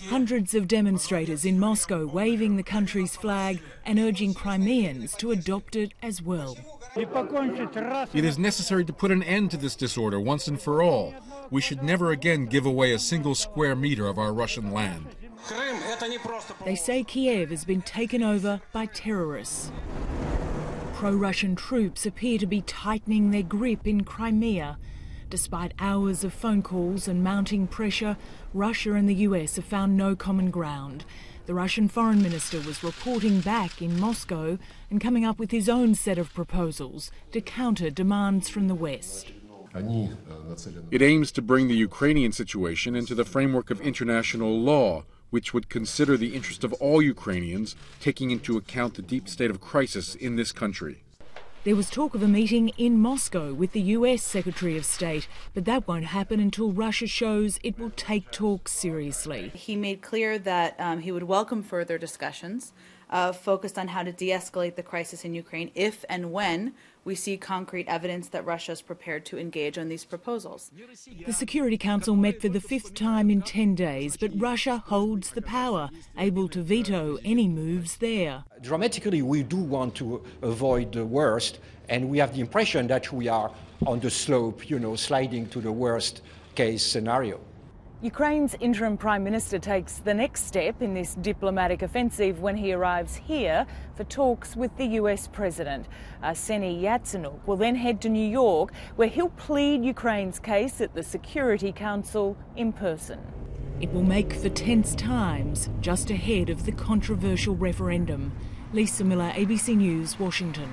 Hundreds of demonstrators in Moscow waving the country's flag and urging Crimeans to adopt it as well. It is necessary to put an end to this disorder once and for all. We should never again give away a single square meter of our Russian land. They say Kiev has been taken over by terrorists. Pro-Russian troops appear to be tightening their grip in Crimea. Despite hours of phone calls and mounting pressure, Russia and the US have found no common ground. The Russian foreign minister was reporting back in Moscow and coming up with his own set of proposals to counter demands from the West. It aims to bring the Ukrainian situation into the framework of international law, which would consider the interest of all Ukrainians, taking into account the deep state of crisis in this country. There was talk of a meeting in Moscow with the US Secretary of State, but that won't happen until Russia shows it will take talks seriously. He made clear that he would welcome further discussions focused on how to de-escalate the crisis in Ukraine if and when we see concrete evidence that Russia is prepared to engage on these proposals. The Security Council met for the 5th time in 10 days, but Russia holds the power, able to veto any moves there. Dramatically, we do want to avoid the worst, and we have the impression that we are on the slope, sliding to the worst case scenario. Ukraine's interim Prime Minister takes the next step in this diplomatic offensive when he arrives here for talks with the US President. Arseniy Yatsenyuk will then head to New York, where he'll plead Ukraine's case at the Security Council in person. It will make for tense times just ahead of the controversial referendum. Lisa Miller, ABC News, Washington.